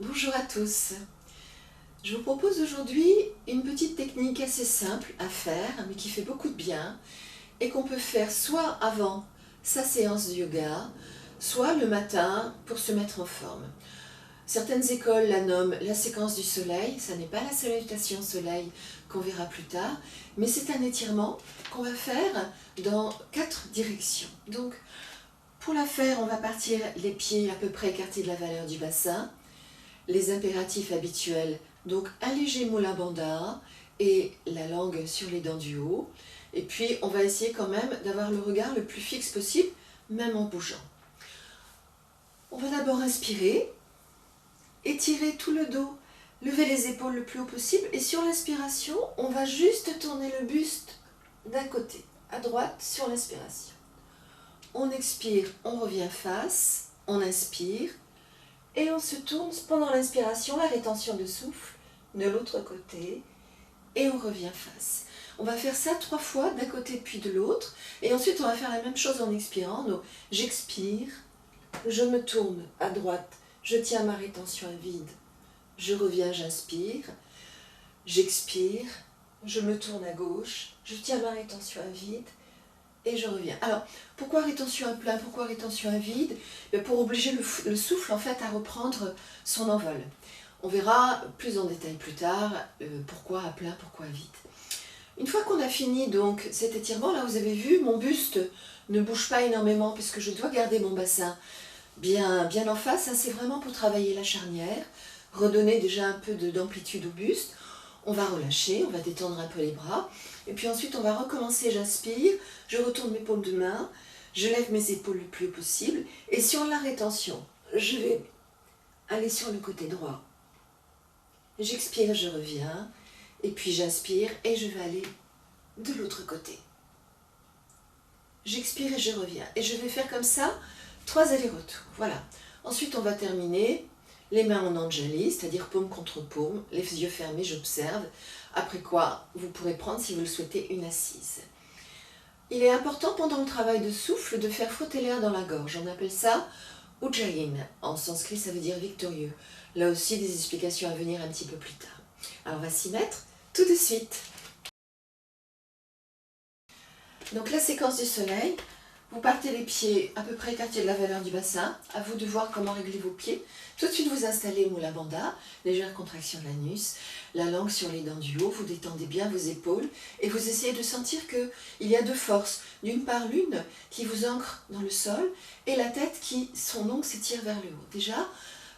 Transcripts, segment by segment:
Bonjour à tous. Je vous propose aujourd'hui une petite technique assez simple à faire, mais qui fait beaucoup de bien, et qu'on peut faire soit avant sa séance de yoga, soit le matin pour se mettre en forme. Certaines écoles la nomment la séquence du soleil, ça n'est pas la salutation soleil qu'on verra plus tard, mais c'est un étirement qu'on va faire dans 4 directions. Donc, pour la faire, on va partir les pieds à peu près écartés de la valeur du bassin, les impératifs habituels, donc un léger moula bandha et la langue sur les dents du haut. Et puis on va essayer quand même d'avoir le regard le plus fixe possible, même en bougeant. On va d'abord inspirer, étirer tout le dos, lever les épaules le plus haut possible, et sur l'inspiration, on va juste tourner le buste d'un côté, à droite sur l'inspiration. On expire, on revient face, on inspire, et on se tourne pendant l'inspiration, la rétention de souffle, de l'autre côté, et on revient face. On va faire ça 3 fois, d'un côté puis de l'autre, et ensuite on va faire la même chose en expirant. Donc j'expire, je me tourne à droite, je tiens ma rétention à vide, je reviens, j'inspire, j'expire, je me tourne à gauche, je tiens ma rétention à vide, et je reviens. Alors, pourquoi rétention à plein, pourquoi rétention à vide? Pour obliger le souffle en fait à reprendre son envol. On verra plus en détail plus tard pourquoi à plein, pourquoi à vide. Une fois qu'on a fini donc cet étirement, là vous avez vu, mon buste ne bouge pas énormément puisque je dois garder mon bassin bien en face. C'est vraiment pour travailler la charnière, redonner déjà un peu d'amplitude au buste. On va relâcher, on va détendre un peu les bras. Et puis ensuite, on va recommencer. J'inspire, je retourne mes paumes de main, je lève mes épaules le plus haut possible. Et sur la rétention, je vais aller sur le côté droit. J'expire, je reviens. Et puis j'inspire et je vais aller de l'autre côté. J'expire et je reviens. Et je vais faire comme ça 3 allers-retours. Voilà. Ensuite, on va terminer. Les mains en anjali, c'est-à-dire paume contre paume, les yeux fermés, j'observe. Après quoi, vous pourrez prendre, si vous le souhaitez, une assise. Il est important pendant le travail de souffle de faire frotter l'air dans la gorge. On appelle ça Ujjayin. En sanskrit, ça veut dire victorieux. Là aussi, des explications à venir un petit peu plus tard. Alors, on va s'y mettre tout de suite. Donc, la séquence du soleil. Vous partez les pieds à peu près écartés de la valeur du bassin. À vous de voir comment régler vos pieds. Tout de suite, vous installez Mula Bandha, légère contraction de l'anus, la langue sur les dents du haut. Vous détendez bien vos épaules et vous essayez de sentir qu'il y a 2 forces. D'une part, l'une qui vous ancre dans le sol et la tête qui, son ongle s'étire vers le haut. Déjà,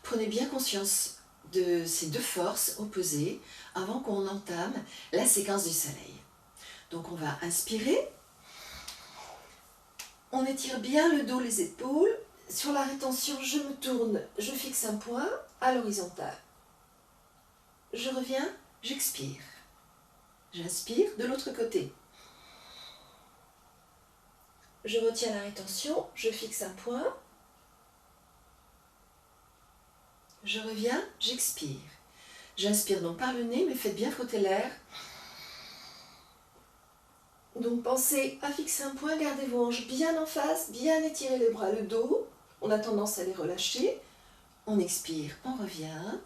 prenez bien conscience de ces 2 forces opposées avant qu'on entame la séquence du soleil. Donc, on va inspirer. On étire bien le dos, les épaules. Sur la rétention, je me tourne, je fixe un point à l'horizontale. Je reviens, j'expire. J'inspire de l'autre côté. Je retiens la rétention, je fixe un point. Je reviens, j'expire. J'inspire donc par le nez, mais faites bien frotter l'air. Donc pensez à fixer un point, gardez vos hanches bien en face, bien étirer les bras, le dos. On a tendance à les relâcher. On expire, on revient.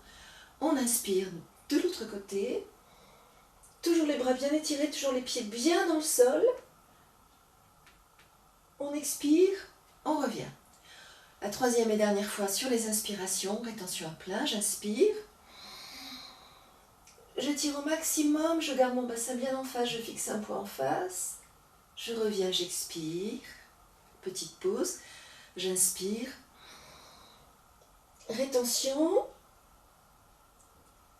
On inspire de l'autre côté. Toujours les bras bien étirés, toujours les pieds bien dans le sol. On expire, on revient. La 3e et dernière fois sur les inspirations, rétention à plein, j'inspire. Je tire au maximum, je garde mon bassin bien en face, je fixe un point en face. Je reviens, j'expire. Petite pause. J'inspire. Rétention.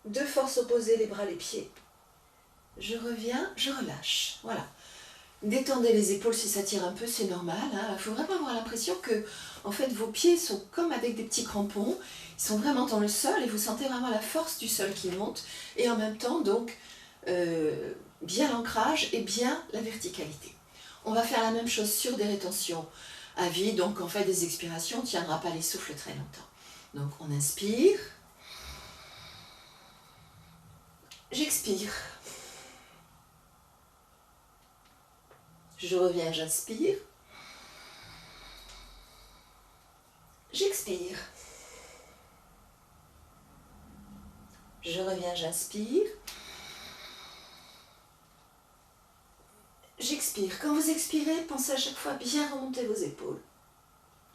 2 forces opposées, les bras, les pieds. Je reviens, je relâche. Voilà. Détendez les épaules si ça tire un peu, c'est normal. Il faut vraiment avoir l'impression que en fait, vos pieds sont comme avec des petits crampons. Ils sont vraiment dans le sol et vous sentez vraiment la force du sol qui monte. Et en même temps, donc, bien l'ancrage et bien la verticalité. On va faire la même chose sur des rétentions à vide. Donc, en fait, des expirations, on ne tiendra pas les souffles très longtemps. Donc, on inspire. J'expire. Je reviens, j'inspire. J'expire. Je reviens, j'inspire. J'expire. Quand vous expirez, pensez à chaque fois bien remonter vos épaules.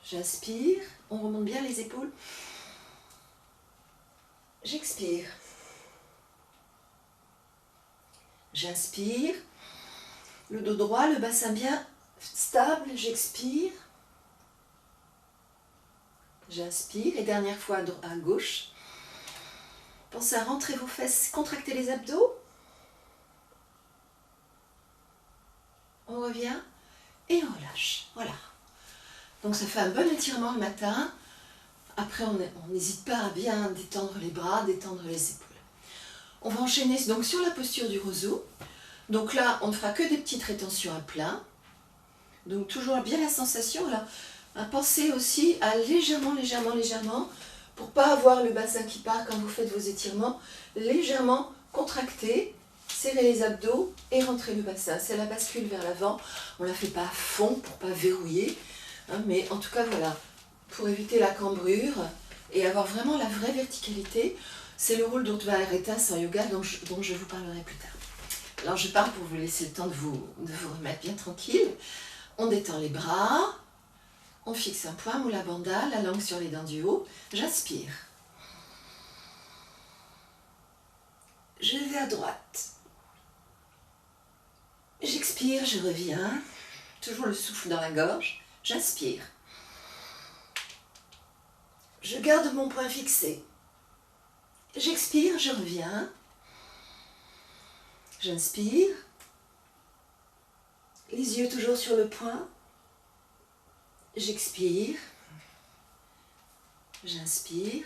J'inspire, on remonte bien les épaules. J'expire. J'inspire. Le dos droit, le bassin bien stable. J'expire. J'inspire. Et dernière fois à gauche. Pensez à rentrer vos fesses, contracter les abdos. On revient et on relâche. Voilà. Donc ça fait un bon étirement le matin. Après, on n'hésite pas à bien détendre les bras, détendre les épaules. On va enchaîner donc sur la posture du roseau. Donc là, on ne fera que des petites rétentions à plat. Donc toujours bien la sensation là. Pensez aussi à légèrement, pour ne pas avoir le bassin qui part quand vous faites vos étirements, légèrement contracter, serrer les abdos et rentrer le bassin. C'est la bascule vers l'avant. On ne la fait pas à fond pour ne pas verrouiller. Mais en tout cas, voilà, pour éviter la cambrure et avoir vraiment la vraie verticalité, c'est le rôle d'Urtva Aretas en yoga dont je vous parlerai plus tard. Alors je parle pour vous laisser le temps de vous remettre bien tranquille. On détend les bras, on fixe un point, Mula Bandha, la langue sur les dents du haut. J'inspire. Je vais à droite. J'expire, je reviens. Toujours le souffle dans la gorge. J'inspire. Je garde mon point fixé. J'expire, je reviens. J'inspire. Les yeux toujours sur le point. J'expire. J'inspire.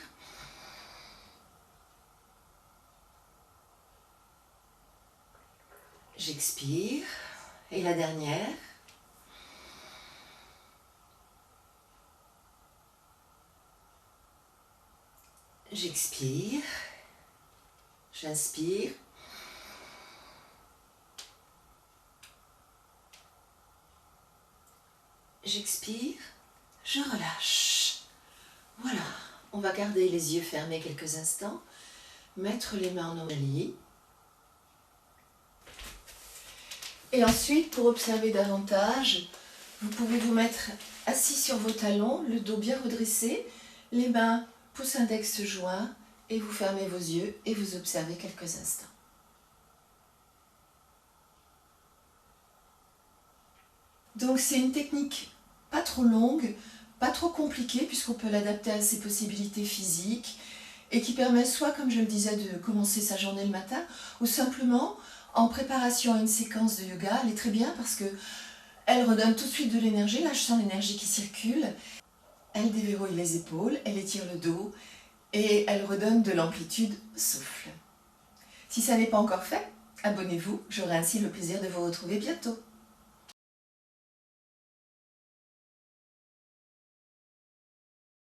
J'expire. Et la dernière. J'expire. J'inspire. J'expire. Je relâche. Voilà. On va garder les yeux fermés quelques instants. Mettre les mains en ovalie. Et ensuite, pour observer davantage, vous pouvez vous mettre assis sur vos talons, le dos bien redressé, les mains pouce index joint, et vous fermez vos yeux et vous observez quelques instants. Donc c'est une technique pas trop longue, pas trop compliquée, puisqu'on peut l'adapter à ses possibilités physiques, et qui permet soit, comme je le disais, de commencer sa journée le matin, ou simplement en préparation à une séquence de yoga. Elle est très bien parce que elle redonne tout de suite de l'énergie. Là, je sens l'énergie qui circule. Elle déverrouille les épaules, elle étire le dos et elle redonne de l'amplitude souffle. Si ça n'est pas encore fait, abonnez-vous, j'aurai ainsi le plaisir de vous retrouver bientôt.